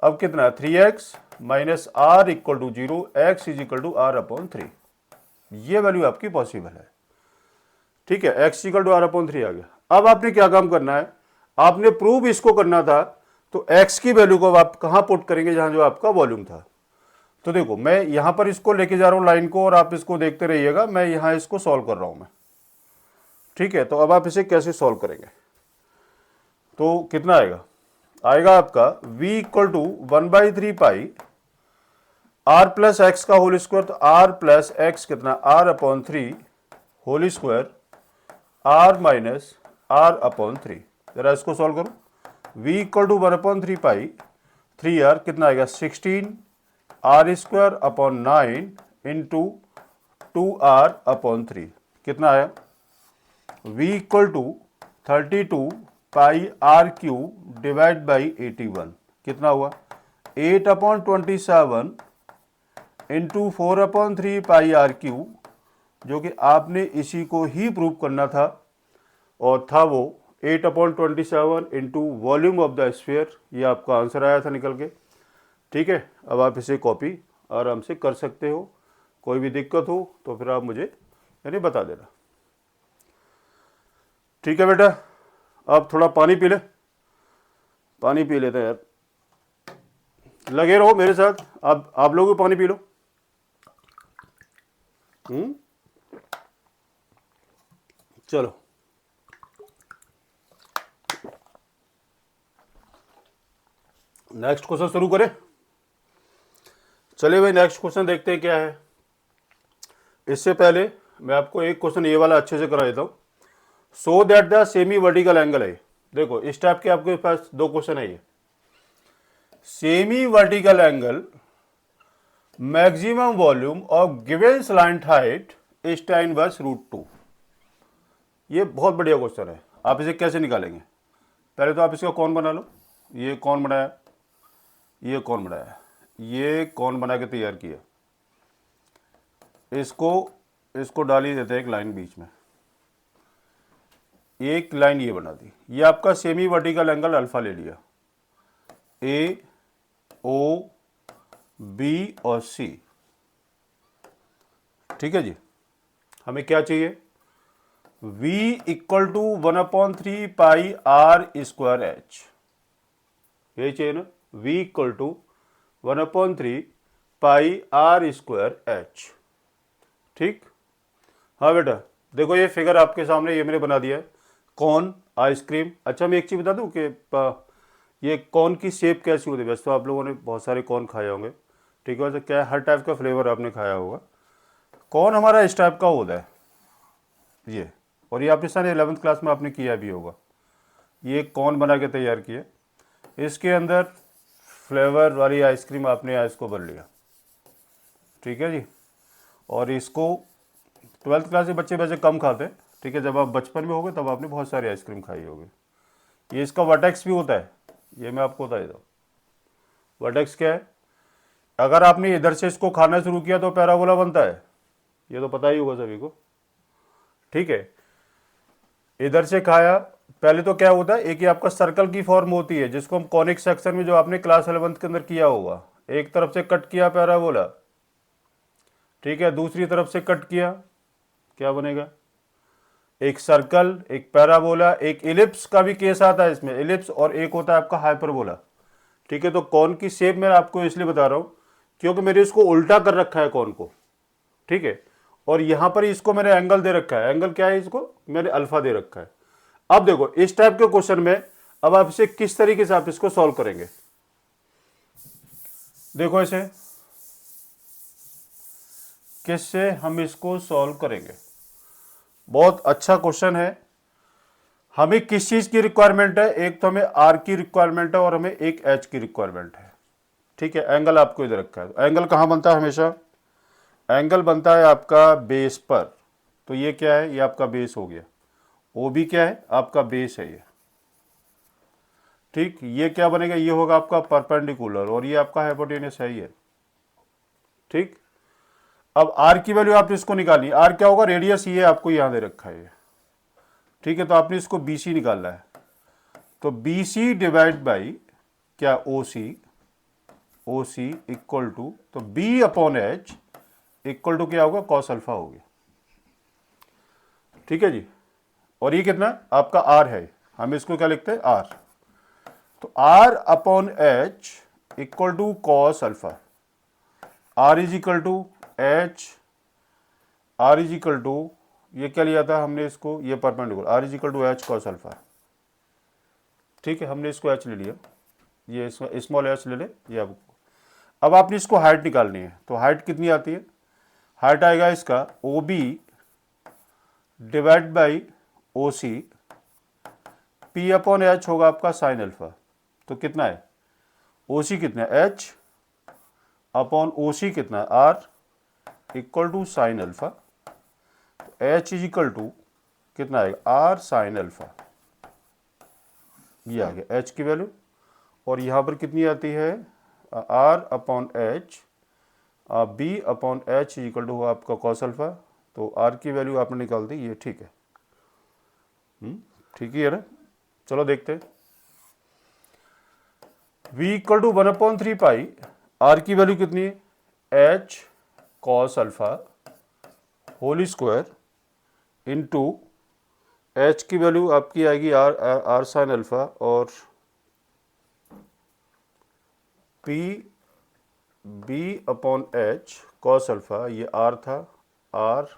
अब कितना है 3x minus R equal to 0, X is equal to R upon 3, ये वैल्यू आपकी पॉसिबल है। ठीक है, x equal to R upon 3 आ गया। अब आपने क्या काम करना है, आपने प्रूव इसको करना था, तो x की वैल्यू को आप कहां पुट करेंगे, जहां जो आपका वॉल्यूम था। तो देखो मैं यहां पर इसको लेके जा रहा हूं लाइन को, और आप इसको देखते रहिएगा, मैं यहां इसको सॉल्व कर रहा हूं मैं। ठीक है, तो अब आप इसे कैसे सॉल्व करेंगे, तो कितना आएगा आपका v equal to 1/3 pi r plus X का होल स्क्वायर, तो r प्लस एक्स कितना r upon 3 whole square r minus r upon 3। जरा इसको सॉल्व करो, v equal to 1/3 pi 3r कितना आएगा 16 r square upon 9 into 2r upon 3, कितना आया v equal to 32 pi R cube divide by 81, कितना हुआ 8/27 इंटू 4/3 पाई आर क्यूब, जो कि आपने इसी को ही प्रूव करना था, और था वो 8/27 into volume of the sphere. ये आपका आंसर आया था निकल के। ठीक है, अब आप इसे कॉपी आराम से कर सकते हो, कोई भी दिक्कत हो तो फिर आप मुझे यानी बता देना। ठीक है बेटा, अब थोड़ा पानी पी ले, पानी पी लेते हैं यार, लगे रहो मेरे साथ, आप लोग भी पानी पी लो। चलो नेक्स्ट क्वेश्चन शुरू करें। चलिए भाई नेक्स्ट क्वेश्चन देखते हैं क्या है। इससे पहले मैं आपको एक क्वेश्चन ये वाला अच्छे से करा देता हूं। So that the semi vertical angle है, देखो इस टाइप के आपके पास दो क्वेश्चन है। ये semi vertical angle maximum volume of given slant height is tan inverse √2। ये बहुत बढ़िया क्वेश्चन है। आप इसे कैसे निकालेंगे, पहले तो आप इसका कौन बना लो। ये कौन बनाया, ये कौन बनाया, ये कौन बना के तैयार किया। इसको डाल ही देते हैं एक लाइन बीच में, एक लाइन ये बना दी। ये आपका सेमी वर्टिकल एंगल अल्फा ले लिया, ए ओ बी और सी। ठीक है जी, हमें क्या चाहिए, v equal to 1/3 pi are square H, यही चाहिए ना, v equal to 1/3 pi are square H. ठीक, हाँ बेटा देखो ये फिगर आपके सामने ये मैंने बना दिया है, कॉर्न आइसक्रीम। अच्छा मैं एक चीज़ बता दूं कि ये कॉर्न की शेप कैसी होती है। वैसे तो आप लोगों ने बहुत सारे कॉर्न खाए होंगे, ठीक है, वैसे क्या है, हर टाइप का फ्लेवर आपने खाया होगा। कॉर्न हमारा इस टाइप का होता है ये, और ये आपने सारे 11th क्लास में आपने किया भी होगा। ये कॉर्न बना के तैयार किया, इसके अंदर फ्लेवर वाली आइसक्रीम आपने आइस को भर लिया। ठीक है जी, और इसको 12th क्लास के बच्चे वैसे कम खाते हैं। ठीक है, जब आप बचपन में होगे तब आपने बहुत सारी आइसक्रीम खाई होगी। ये इसका वर्टेक्स भी होता है, ये मैं आपको बता देता हूँ। वर्टेक्स क्या है, अगर आपने इधर से इसको खाना शुरू किया तो पैराबोला बनता है, ये तो पता ही होगा सभी को। ठीक है, इधर से खाया, पहले तो क्या होता है, एक ही आपका सर्कल की फॉर्म होती है जिसको हम कॉनिक सेक्शन में जो आपने क्लास 11th के अंदर किया होगा, एक तरफ से कट किया पैराबोला, ठीक है, दूसरी तरफ से कट किया, क्या बनेगा, एक सर्कल, एक पैराबोला, एक इलिप्स का भी केस आता है इसमें, इलिप्स, और एक होता है आपका हाइपरबोला। ठीक है, तो कॉन की शेप मैं आपको इसलिए बता रहा हूं क्योंकि मेरे इसको उल्टा कर रखा है कॉन को। ठीक है, और यहां पर इसको मैंने एंगल दे रखा है, एंगल क्या है, इसको मैंने अल्फा दे रखा है। अब देखो इस टाइप के क्वेश्चन में अब आप इसे किस तरीके से आप इसको सॉल्व करेंगे, देखो इसे किससे हम इसको सॉल्व करेंगे। बहुत अच्छा क्वेश्चन है। हमें किस चीज की रिक्वायरमेंट है, एक तो हमें आर की रिक्वायरमेंट है और हमें एक एच की रिक्वायरमेंट है। ठीक है, एंगल आपको इधर रखा है, एंगल कहां बनता है हमेशा, एंगल बनता है आपका बेस पर। तो ये क्या है, ये आपका बेस हो गया, वो भी क्या है, आपका बेस है ये। ठीक, ये क्या बनेगा, ये होगा आपका परपेंडिकुलर, और ये आपका हाइपोटेनस है ये। ठीक। अब आर की वैल्यू आपने इसको निकालनी है। आर क्या होगा, रेडियस ये आपको यहां दे रखा है, ठीक है। तो आपने इसको बी सी निकालना है। तो बी सी डिवाइड बाई क्या, ओ सी इक्वल टू, तो B upon H equal to क्या होगा, कॉस अल्फा हो गया, ठीक है जी। और ये कितना आपका आर है, हम इसको क्या लिखते हैं, आर। तो R upon H equal to cos alpha, R is equal to H, R is equal to, ये क्या लिया था हमने इसको, ये perpendicular, R is equal to H cos alpha, ठीक है। हमने इसको एच ले लिया, ये स्मॉल एच ले ले, ये अब आपने इसको हाइट निकालनी है। तो हाइट कितनी आती है, हाइट आएगा इसका O B divide by O C, P upon H होगा आपका साइन अल्फा। तो कितना है, ओ सी कितना है, एच अपॉन ओ सी कितना है, R equal to sine alpha. तो एच इज इक्वल टू कितना आएगा, आर साइन अल्फा, ये आ गया एच की वैल्यू। और यहाँ पर कितनी आती है, are upon H, B upon H is equal to आपका कॉस अल्फा। तो आर की वैल्यू आपने निकाल दी, ये ठीक है, ठीक ही है ना। चलो देखते हैं, v equal to 1/3 pi, are की वैल्यू कितनी है, H cos alpha whole square into H की वैल्यू आपकी आएगी आर साइन अल्फा, और P B upon H cos alpha, ये आर था, R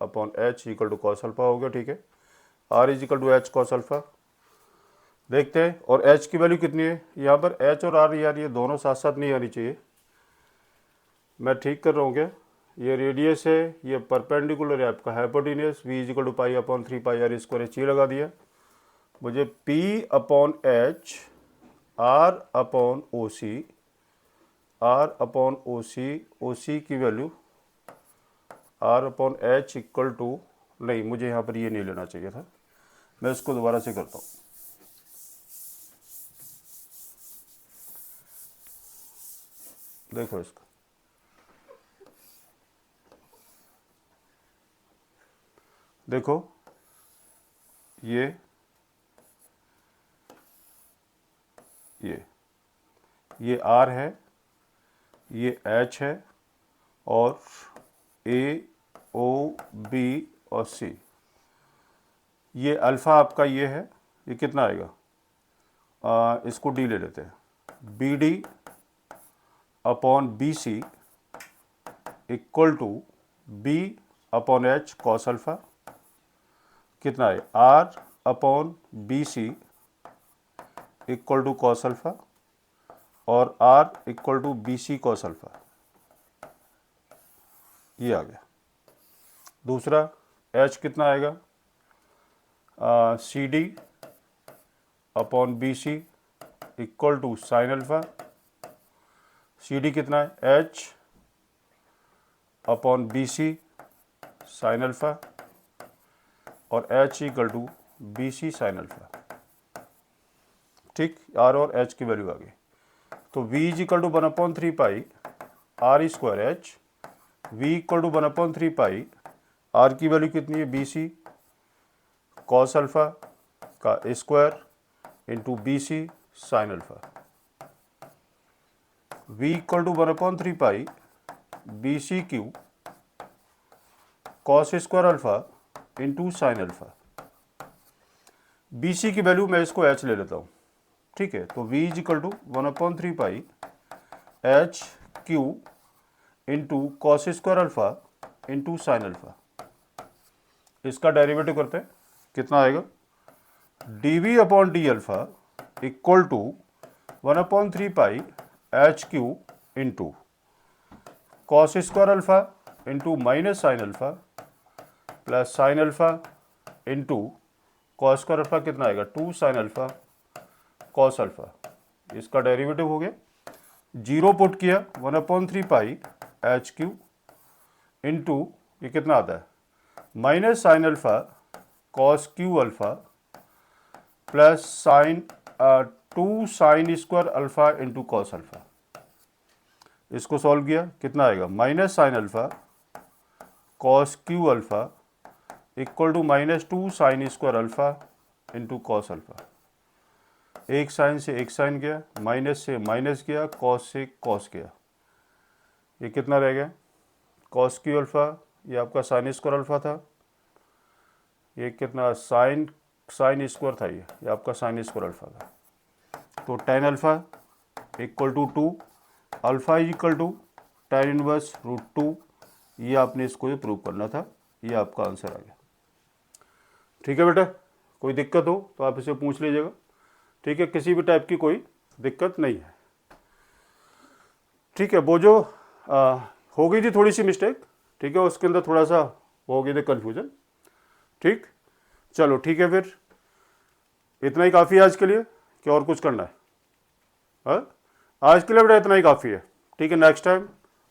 upon H equal to cos alpha हो गया, ठीक है। R is equal to H cos alpha, देखते हैं। और एच की वैल्यू कितनी है, यहाँ पर एच और आर यार ये दोनों साथ साथ नहीं आनी चाहिए, मैं ठीक कर रहा हूँ क्या, ये रेडियस है, ये परपेंडिकुलर है आपका hypotenuse, v is equal to pi upon 3 pi are square, h लगा दिया। मुझे p upon h r upon O C, r upon O C की value r upon H equal to, नहीं मुझे यहाँ पर ये नहीं लेना चाहिए था, मैं इसको दोबारा से करता हूँ। देखो इसका, देखो ये आर है, ये एच है, और ए ओ बी और सी, ये अल्फ़ा आपका ये है, ये कितना आएगा, इसको डी ले लेते हैं, B D upon B C equal to B upon H cos alpha, कितना है, are upon B C equal to cos alpha, और r equal to B C cos alpha, ये आ गया। दूसरा एच कितना आएगा, C D upon B C equal to sine alpha, C D कितना है, h upon B C sine alpha, और h equal to B C sine alpha, ठीक। आर और एच की वैल्यू आ गई। तो v is equal to 1/3 pi are square H, v equal to 1/3 pi, are की वैल्यू कितनी है, बी सी कॉस अल्फा का square into B C sine alpha, v equal to 1/3 pi B C cube cos square alpha into sine alpha. B C की वैल्यू मैं इसको h ले लेता हूँ, ठीक है। तो v is equal to 1/3 pi H cube into cos square alpha into sine alpha. इसका डेरिवेटिव करते हैं, कितना आएगा, D V upon D alpha equal to 1/3 pi H cube into cos square alpha into minus sine alpha plus sine alpha into cos square alpha, कितना आएगा, 2 साइन अल्फा कॉस अल्फा। इसका डेरिवेटिव हो गया, जीरो पुट किया, 1/3 पाई एच क्यू इंटू ये कितना आता है, minus sine alpha cos cube alpha plus sine 2 sine square alpha into cos alpha. इसको सॉल्व किया, कितना आएगा minus sine alpha cos cube alpha equal to -2 sine square alpha into cos alpha. एक साइन से एक साइन गया, माइनस से माइनस गया, कॉस से कॉस गया, ये कितना रह गया कॉस क्यू अल्फा, ये आपका साइन स्क्वायर अल्फा था, ये कितना साइन स्क्वायर था, ये आपका साइन स्क्वायर अल्फा था। तो tan alpha equal to 2, alpha is equal to tan inverse √2, ये आपने इसको ये प्रूव करना था, ये आपका आंसर आ गया। ठीक है बेटा, कोई दिक्कत हो तो आप इसे पूछ लीजिएगा। ठीक है, किसी भी टाइप की कोई दिक्कत नहीं है। ठीक है, वो जो हो गई थी थोड़ी सी मिस्टेक, ठीक है, उसके अंदर थोड़ा सा हो गई थी कन्फ्यूजन। ठीक, चलो ठीक है, फिर इतना ही काफ़ी है आज के लिए, क्या और कुछ करना है? हाँ, आज के लिए बेटा इतना ही काफ़ी है। ठीक है, नेक्स्ट टाइम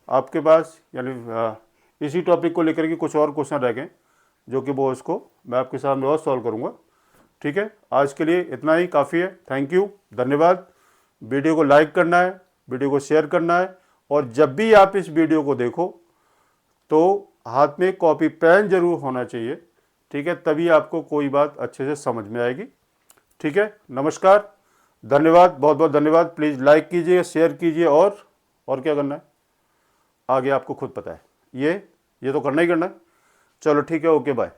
आपके पास यानी इसी टॉपिक को लेकर के कुछ और क्वेश्चन रह गए, जो कि वो इसको मैं आपके सामने और सॉल्व करूँगा। ठीक है, आज के लिए इतना ही काफ़ी है। थैंक यू, धन्यवाद। वीडियो को लाइक करना है, वीडियो को शेयर करना है, और जब भी आप इस वीडियो को देखो तो हाथ में कॉपी पेन जरूर होना चाहिए। ठीक है, तभी आपको कोई बात अच्छे से समझ में आएगी। ठीक है, नमस्कार, धन्यवाद, बहुत बहुत धन्यवाद। प्लीज़ लाइक कीजिए, शेयर कीजिए, और क्या करना है आगे आपको खुद पता है, ये तो करना ही करना है। चलो ठीक है, ओके बाय।